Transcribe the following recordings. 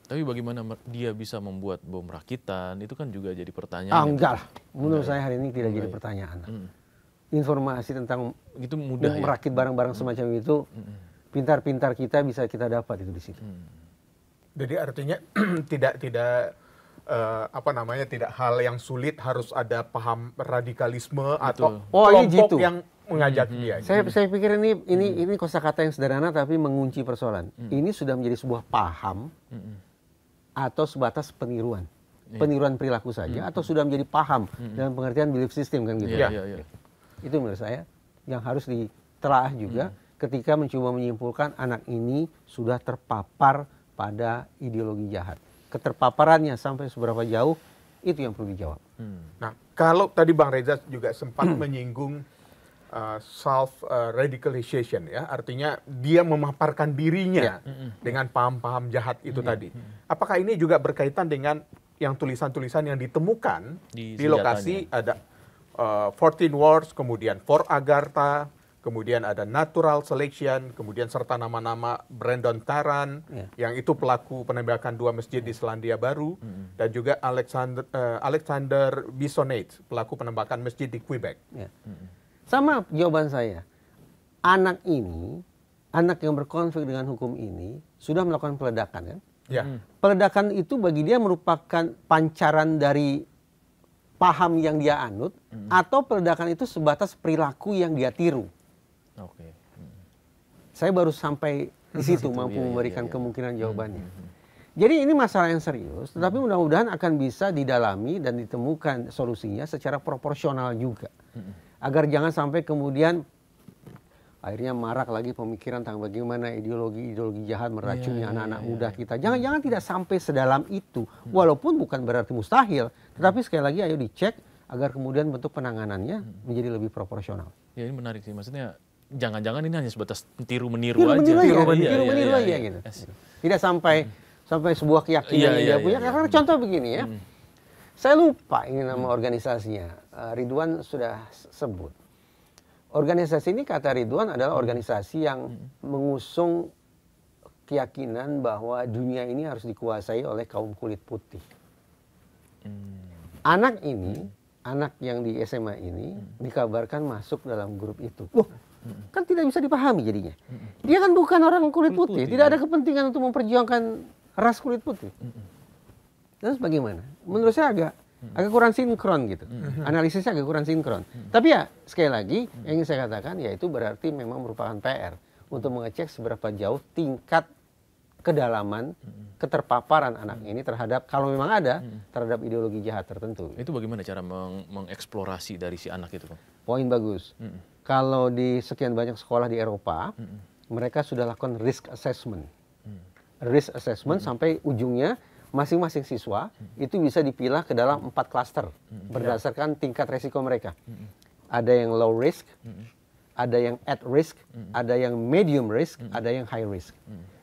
Tapi bagaimana dia bisa membuat bom rakitan, itu kan juga jadi pertanyaan. Enggak lah, menurut saya hari ini tidak jadi pertanyaan. Informasi tentang itu mudah merakit barang-barang semacam itu, pintar-pintar kita bisa kita dapat itu di situ. Jadi artinya tidak tidak hal yang sulit, harus ada paham radikalisme atau kelompok yang mengajak dia. Saya pikir ini kosakata yang sederhana tapi mengunci persoalan. Ini sudah menjadi sebuah paham atau sebatas peniruan. Peniruan perilaku saja atau sudah menjadi paham dalam pengertian belief system kan gitu. Itu menurut saya yang harus ditelaah juga ketika mencoba menyimpulkan anak ini sudah terpapar pada ideologi jahat. Keterpaparannya sampai seberapa jauh itu yang perlu dijawab. Nah, kalau tadi Bang Reza juga sempat menyinggung self radicalization, ya, artinya dia memaparkan dirinya dengan paham-paham jahat itu tadi. Apakah ini juga berkaitan dengan yang tulisan-tulisan yang ditemukan di lokasi? Ada 14 Wars, kemudian For Agartha, kemudian ada Natural Selection, kemudian serta nama-nama Brandon Taran, yang itu pelaku penembakan 2 masjid di Selandia Baru, dan juga Alexander Bissonnette, pelaku penembakan masjid di Quebec. Sama jawaban saya. Anak ini, anak yang berkonflik dengan hukum ini, sudah melakukan peledakan kan? Peledakan itu bagi dia merupakan pancaran dari paham yang dia anut, atau peledakan itu sebatas perilaku yang dia tiru. Saya baru sampai di situ mampu memberikan kemungkinan jawabannya. Jadi ini masalah yang serius, tetapi mudah-mudahan akan bisa didalami dan ditemukan solusinya secara proporsional juga. Agar jangan sampai kemudian akhirnya marak lagi pemikiran tentang bagaimana ideologi jahat meracuni anak-anak muda kita. Jangan-jangan tidak sampai sedalam itu, walaupun bukan berarti mustahil, tetapi sekali lagi ayo dicek agar kemudian bentuk penanganannya menjadi lebih proporsional. Ya, ini menarik sih, maksudnya jangan-jangan ini hanya sebatas tiru-meniru aja. Tiru-meniru aja gitu. Tidak sampai sebuah keyakinan yang dia punya. Karena contoh begini ya, saya lupa ini nama organisasinya. Ridwan sudah sebut. Organisasi ini kata Ridwan adalah organisasi yang mengusung keyakinan bahwa dunia ini harus dikuasai oleh kaum kulit putih. Anak ini, anak yang di SMA ini dikabarkan masuk dalam grup itu. Loh, kan tidak bisa dipahami jadinya. Dia kan bukan orang kulit putih, tidak ada kepentingan untuk memperjuangkan ras kulit putih. Terus bagaimana? Menurut saya agak kurang sinkron gitu. Analisisnya agak kurang sinkron. Tapi ya sekali lagi yang ingin saya katakan ya itu berarti memang merupakan PR untuk mengecek seberapa jauh tingkat kedalaman keterpaparan anak ini terhadap, kalau memang ada, terhadap ideologi jahat tertentu. Itu bagaimana cara mengeksplorasi dari si anak itu, Bang? Poin bagus. Kalau di sekian banyak sekolah di Eropa, mereka sudah lakukan risk assessment. Risk assessment sampai ujungnya masing-masing siswa itu bisa dipilah ke dalam 4 klaster berdasarkan tingkat resiko mereka. Ada yang low risk, ada yang at risk, ada yang medium risk, ada yang high risk.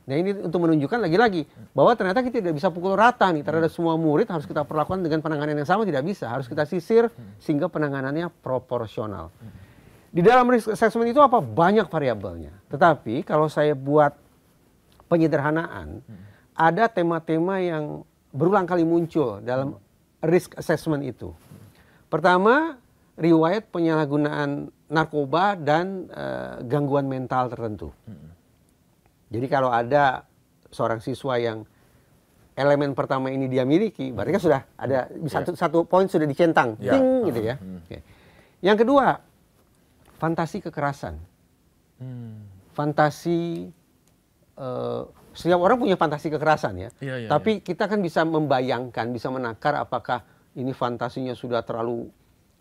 Nah ini untuk menunjukkan lagi-lagi bahwa ternyata kita tidak bisa pukul rata nih terhadap semua murid, harus kita perlakukan dengan penanganan yang sama, tidak bisa. Harus kita sisir sehingga penanganannya proporsional. Di dalam risk assessment itu apa? Banyak variabelnya. Tetapi kalau saya buat penyederhanaan, ada tema-tema yang berulang kali muncul dalam risk assessment itu. Pertama, riwayat penyalahgunaan narkoba dan gangguan mental tertentu. Jadi kalau ada seorang siswa yang elemen pertama ini dia miliki, berarti kan sudah ada satu poin sudah dicentang, ting gitu ya. Yang kedua, fantasi kekerasan. Fantasi setiap orang punya fantasi kekerasan ya. Tapi kita kan bisa membayangkan, bisa menakar apakah ini fantasinya sudah terlalu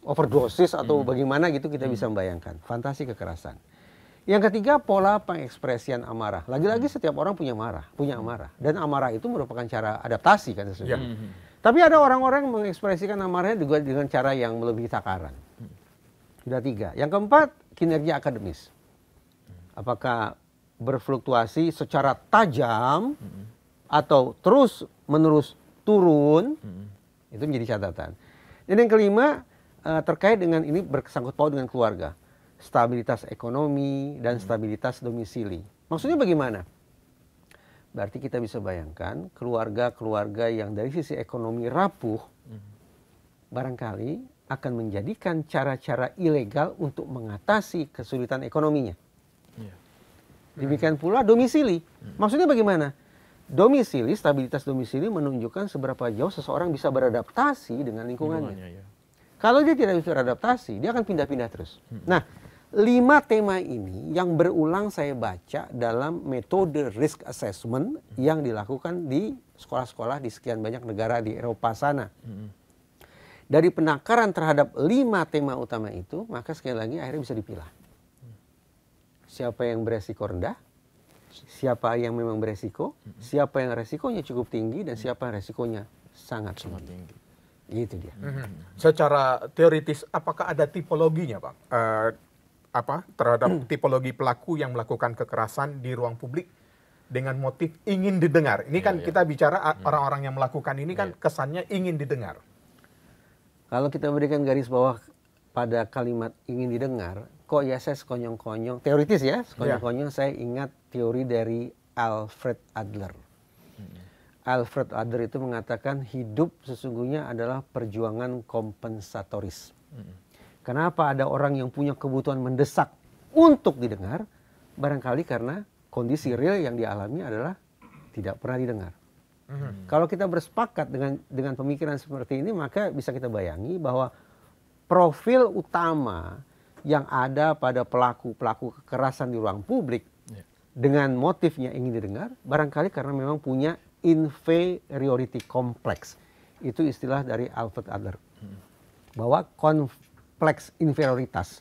overdosis atau bagaimana gitu, kita bisa membayangkan. Fantasi kekerasan. Yang ketiga, pola pengekspresian amarah. Lagi-lagi setiap orang punya amarah. Dan amarah itu merupakan cara adaptasi kan sesungguhnya. Tapi ada orang-orang yang mengekspresikan amarahnya juga dengan cara yang melebihi takaran. Sudah 3. Yang keempat, kinerja akademis. Apakah berfluktuasi secara tajam atau terus-menerus turun, itu menjadi catatan. Dan yang kelima, terkait dengan ini bersangkut paut dengan keluarga. Stabilitas ekonomi dan stabilitas domisili. Maksudnya bagaimana? berarti kita bisa bayangkan keluarga-keluarga yang dari sisi ekonomi rapuh, barangkali akan menjadikan cara-cara ilegal untuk mengatasi kesulitan ekonominya. Demikian pula domisili. Maksudnya bagaimana? Domisili, stabilitas domisili menunjukkan seberapa jauh seseorang bisa beradaptasi dengan lingkungannya. Ya. Kalau dia tidak bisa beradaptasi, dia akan pindah-pindah terus. Nah, 5 tema ini yang berulang saya baca dalam metode risk assessment yang dilakukan di sekolah-sekolah di sekian banyak negara di Eropa sana. Dari penakaran terhadap 5 tema utama itu, maka sekali lagi akhirnya bisa dipilah. Siapa yang beresiko rendah, siapa yang memang beresiko, siapa yang resikonya cukup tinggi, dan siapa yang resikonya sangat tinggi. Itu dia. Secara teoritis, apakah ada tipologinya, Pak? Terhadap tipologi pelaku yang melakukan kekerasan di ruang publik dengan motif ingin didengar. Ini kan kita bicara orang-orang yang melakukan ini kan kesannya ingin didengar. Kalau kita berikan garis bawah pada kalimat ingin didengar, kok ya saya sekonyong-konyong, teoritis ya, sekonyong-konyong saya ingat teori dari Alfred Adler. Alfred Adler itu mengatakan hidup sesungguhnya adalah perjuangan kompensatoris. Kenapa ada orang yang punya kebutuhan mendesak untuk didengar? Barangkali karena kondisi real yang dialami adalah tidak pernah didengar. Kalau kita bersepakat dengan pemikiran seperti ini, maka bisa kita bayangi bahwa profil utama yang ada pada pelaku-pelaku kekerasan di ruang publik dengan motifnya ingin didengar, barangkali karena memang punya inferiority complex. Itu istilah dari Alfred Adler. Bahwa kompleks inferioritas,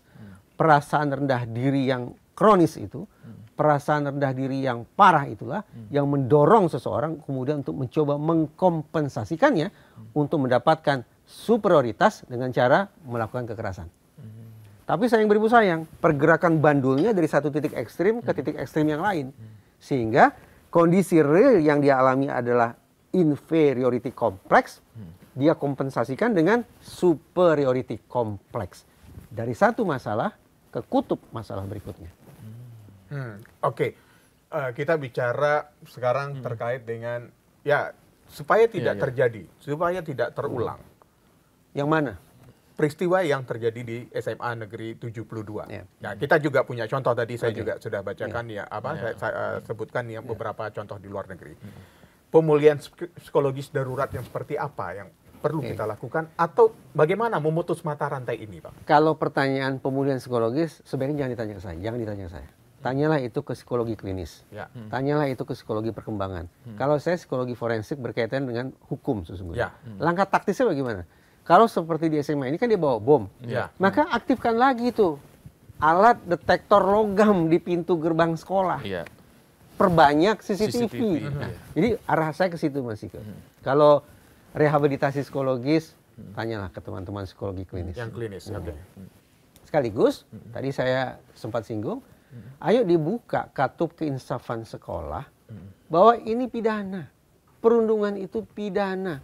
perasaan rendah diri yang kronis itu, perasaan rendah diri yang parah itulah yang mendorong seseorang kemudian untuk mencoba mengkompensasikannya untuk mendapatkan superioritas dengan cara melakukan kekerasan. Tapi sayang beribu sayang, pergerakan bandulnya dari satu titik ekstrim ke titik ekstrim yang lain. Sehingga kondisi real yang dia alami adalah inferiority complex, dia kompensasikan dengan superiority complex. Dari satu masalah ke kutub masalah berikutnya. Oke. Kita bicara sekarang terkait dengan ya supaya tidak terjadi, supaya tidak terulang. Yang mana? Peristiwa yang terjadi di SMA Negeri 72. Nah, kita juga punya contoh tadi saya juga sudah bacakan saya sebutkan ya beberapa contoh di luar negeri. Pemulihan psikologis darurat yang seperti apa yang perlu kita lakukan atau bagaimana memutus mata rantai ini, Pak? Kalau pertanyaan pemulihan psikologis sebenarnya jangan ditanya ke saya, jangan ditanya ke saya. Tanyalah itu ke psikologi klinis. Tanyalah itu ke psikologi perkembangan. Kalau saya psikologi forensik berkaitan dengan hukum sesungguhnya. Langkah taktisnya bagaimana? Kalau seperti di SMA ini kan dia bawa bom. Maka aktifkan lagi tuh alat detektor logam di pintu gerbang sekolah. Perbanyak CCTV. Nah, jadi arah saya ke situ Mas Ike. Kalau rehabilitasi psikologis, tanyalah ke teman-teman psikologi klinis. Yang klinis, Sekaligus, tadi saya sempat singgung, ayo dibuka katup keinsafan sekolah bahwa ini pidana. Perundungan itu pidana.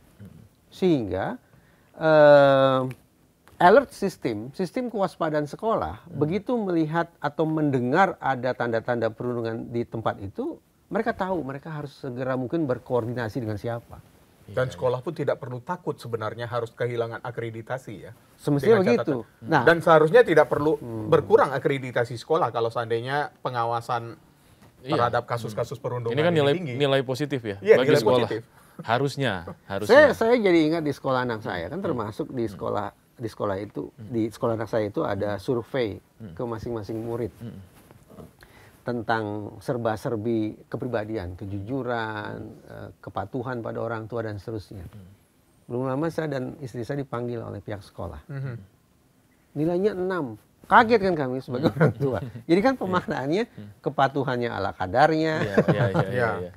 Sehingga alert system kewaspadaan sekolah, begitu melihat atau mendengar ada tanda-tanda perundungan di tempat itu, mereka tahu mereka harus segera mungkin berkoordinasi dengan siapa. Dan sekolah pun tidak perlu takut sebenarnya harus kehilangan akreditasi ya. Semestinya begitu. Nah, dan seharusnya tidak perlu berkurang akreditasi sekolah kalau seandainya pengawasan terhadap kasus-kasus perundungan ini kan nilai positif ya bagi nilai sekolah. Positif. Harusnya. Saya jadi ingat di sekolah anak saya kan termasuk di sekolah itu di sekolah anak saya itu ada survei ke masing-masing murid tentang serba-serbi kepribadian, kejujuran, kepatuhan pada orang tua dan seterusnya. Belum lama saya dan istri saya dipanggil oleh pihak sekolah. Nilainya 6. Kaget kan kami sebagai orang tua. Jadi kan pemaknaannya kepatuhannya ala kadarnya,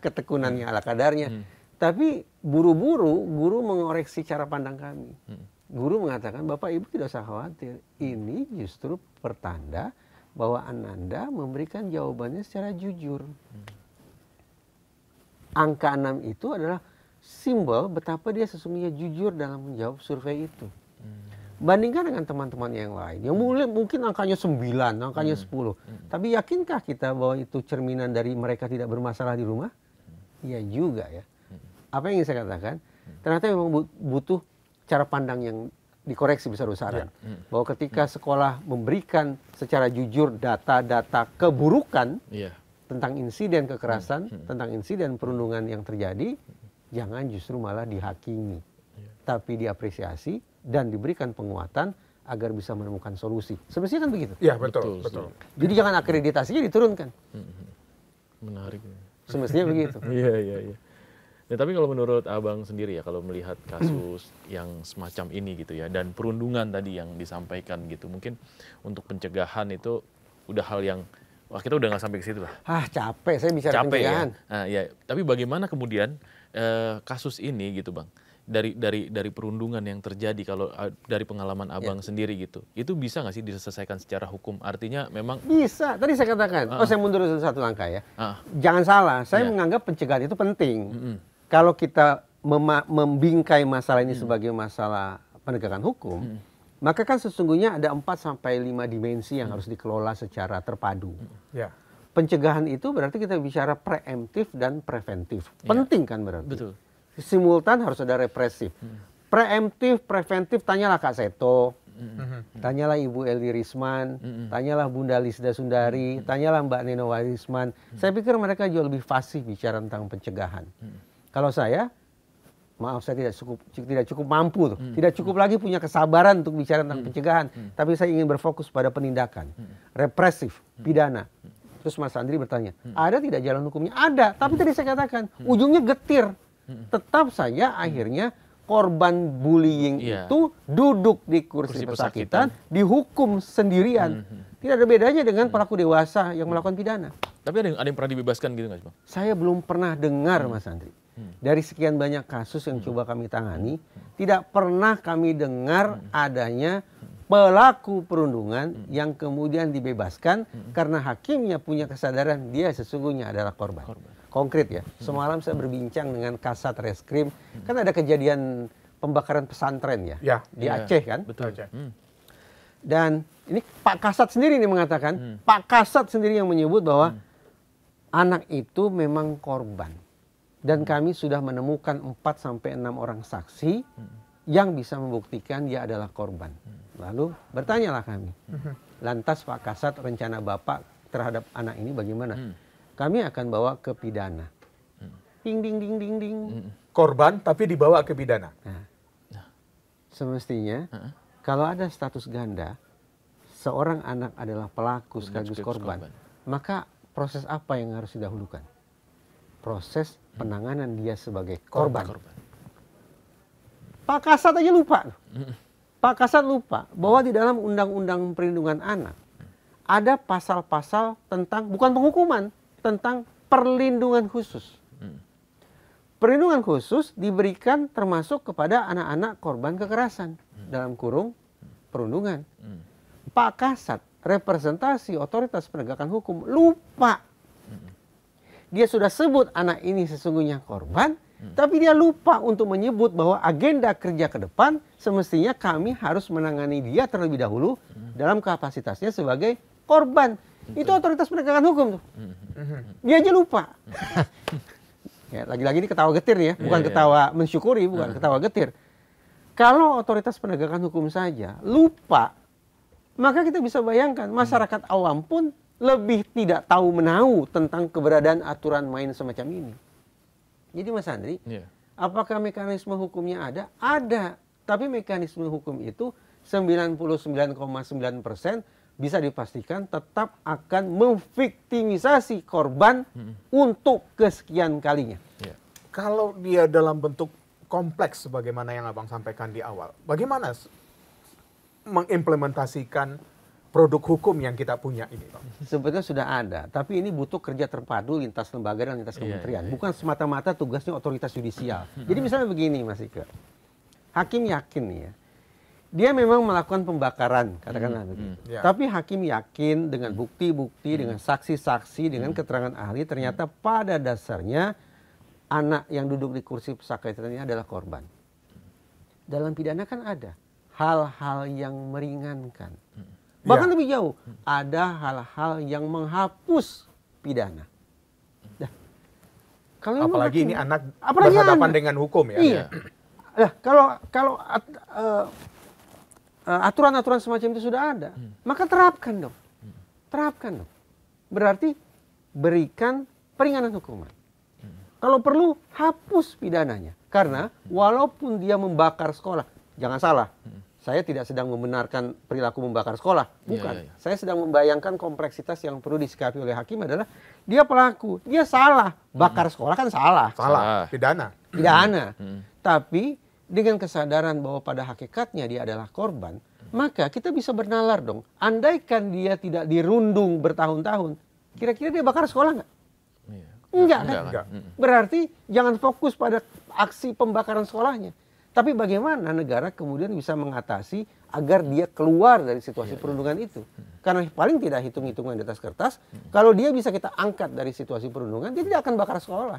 ketekunannya ala kadarnya. Tapi buru-buru guru mengoreksi cara pandang kami. Guru mengatakan, Bapak Ibu tidak usah khawatir. Ini justru pertanda bahwa Ananda memberikan jawabannya secara jujur. Angka 6 itu adalah simbol betapa dia sesungguhnya jujur dalam menjawab survei itu. Bandingkan dengan teman-teman yang lain. Yang mungkin angkanya 9, angkanya 10. Tapi yakinkah kita bahwa itu cerminan dari mereka tidak bermasalah di rumah? Iya juga ya. Apa yang ingin saya katakan? Ternyata memang butuh cara pandang yang dikoreksi besar-besaran. Bahwa ketika sekolah memberikan secara jujur data-data keburukan tentang insiden kekerasan, tentang insiden perundungan yang terjadi, jangan justru malah dihakimi. Tapi diapresiasi dan diberikan penguatan agar bisa menemukan solusi. Semestinya kan begitu. Iya, betul. Jadi jangan akreditasinya diturunkan. Menarik. Semestinya begitu. Iya. Nah, tapi kalau menurut Abang sendiri ya, kalau melihat kasus yang semacam ini gitu ya, dan perundungan tadi yang disampaikan gitu, mungkin untuk pencegahan itu udah hal yang, wah kita udah nggak sampai ke situ lah. Capek saya bicara pencegahan. Ya. Nah, ya. Tapi bagaimana kemudian kasus ini gitu Bang, dari perundungan yang terjadi, kalau dari pengalaman Abang sendiri gitu, itu bisa nggak sih diselesaikan secara hukum? Artinya memang bisa. Tadi saya katakan, saya mundur satu langkah ya. Jangan salah, saya menganggap pencegahan itu penting. Kalau kita membingkai masalah ini sebagai masalah penegakan hukum, maka kan sesungguhnya ada 4-5 dimensi yang harus dikelola secara terpadu. Pencegahan itu berarti kita bicara preemptif dan preventif. Penting kan berarti. Betul. Simultan harus ada represif. Preemptif, preventif, tanyalah Kak Seto, tanyalah Ibu Eli Risman, tanyalah Bunda Lisda Sundari, tanyalah Mbak Neno Warisman. Saya pikir mereka jauh lebih fasih bicara tentang pencegahan. Kalau saya, maaf saya tidak cukup mampu, tidak cukup lagi punya kesabaran untuk bicara tentang pencegahan. Tapi saya ingin berfokus pada penindakan, represif, pidana. Terus Mas Andri bertanya, ada tidak jalan hukumnya? Ada, tapi tadi saya katakan, ujungnya getir. Tetap saja akhirnya korban bullying itu duduk di kursi pesakitan, dihukum sendirian. Tidak ada bedanya dengan pelaku dewasa yang melakukan pidana. Tapi ada yang pernah dibebaskan gitu nggak sih Bang? Saya belum pernah dengar Mas Andri. Dari sekian banyak kasus yang coba kami tangani, tidak pernah kami dengar adanya pelaku perundungan yang kemudian dibebaskan karena hakimnya punya kesadaran dia sesungguhnya adalah korban. Konkret ya, semalam saya berbincang dengan Kasat Reskrim, kan ada kejadian pembakaran pesantren ya, di Aceh kan? Betul. Dan ini Pak Kasat sendiri nih mengatakan, Pak Kasat sendiri yang menyebut bahwa anak itu memang korban. Dan kami sudah menemukan 4-6 orang saksi yang bisa membuktikan dia adalah korban. Lalu bertanyalah kami, lantas Pak Kasat rencana Bapak terhadap anak ini bagaimana? Kami akan bawa ke pidana. Ding ding ding ding ding. Korban tapi dibawa ke pidana. Nah, semestinya kalau ada status ganda, seorang anak adalah pelaku sekaligus korban, maka proses apa yang harus didahulukan? Proses penanganan dia sebagai korban. Pak Kasat aja lupa. Pak Kasat lupa bahwa di dalam Undang-Undang Perlindungan Anak ada pasal-pasal tentang, bukan penghukuman, tentang perlindungan khusus. Perlindungan khusus diberikan termasuk kepada anak-anak korban kekerasan, dalam kurung perundungan. Pak Kasat, representasi otoritas penegakan hukum, lupa. Dia sudah sebut anak ini sesungguhnya korban, tapi dia lupa untuk menyebut bahwa agenda kerja ke depan semestinya kami harus menangani dia terlebih dahulu dalam kapasitasnya sebagai korban. Itu otoritas penegakan hukum tuh. Dia aja lupa. Ya, lagi-lagi ini ketawa getir nih ya, bukan ketawa mensyukuri, bukan ketawa getir. Kalau otoritas penegakan hukum saja lupa, maka kita bisa bayangkan masyarakat awam pun lebih tidak tahu menahu tentang keberadaan aturan main semacam ini. Jadi Mas Andri, apakah mekanisme hukumnya ada? Ada. Tapi mekanisme hukum itu 99,9% bisa dipastikan tetap akan memviktimisasi korban untuk kesekian kalinya. Kalau dia dalam bentuk kompleks sebagaimana yang Abang sampaikan di awal, bagaimana mengimplementasikan produk hukum yang kita punya ini, Bang? Sebetulnya sudah ada, tapi ini butuh kerja terpadu lintas lembaga dan lintas kementerian. Bukan semata-mata tugasnya otoritas yudisial. Jadi misalnya begini, Mas Ike. Hakim yakin nih ya, dia memang melakukan pembakaran, katakanlah begitu. Tapi hakim yakin dengan bukti-bukti, dengan saksi-saksi, dengan keterangan ahli, ternyata pada dasarnya anak yang duduk di kursi pesakitan ini adalah korban. Dalam pidana kan ada hal-hal yang meringankan. Bahkan lebih jauh, ada hal-hal yang menghapus pidana. Nah, Kalau Apalagi ini hakim, anak apalagi berhadapan anak. dengan hukum ya. Iya. Nah, kalau aturan-aturan semacam itu sudah ada, maka terapkan dong. Terapkan dong. Berarti berikan peringanan hukuman. Kalau perlu hapus pidananya. Karena walaupun dia membakar sekolah, jangan salah. Saya tidak sedang membenarkan perilaku membakar sekolah, bukan. Iya. Saya sedang membayangkan kompleksitas yang perlu disikapi oleh hakim adalah dia pelaku, dia salah. Bakar sekolah kan salah. Salah, pidana. Pidana. Tapi dengan kesadaran bahwa pada hakikatnya dia adalah korban, maka kita bisa bernalar dong. Andaikan dia tidak dirundung bertahun-tahun, kira-kira dia bakar sekolah nggak? Iya. Enggak kan? Enggak. Berarti jangan fokus pada aksi pembakaran sekolahnya. Tapi bagaimana negara kemudian bisa mengatasi agar dia keluar dari situasi perundungan itu. Karena paling tidak hitung-hitungan di atas kertas, kalau dia bisa kita angkat dari situasi perundungan, dia tidak akan bakar sekolah.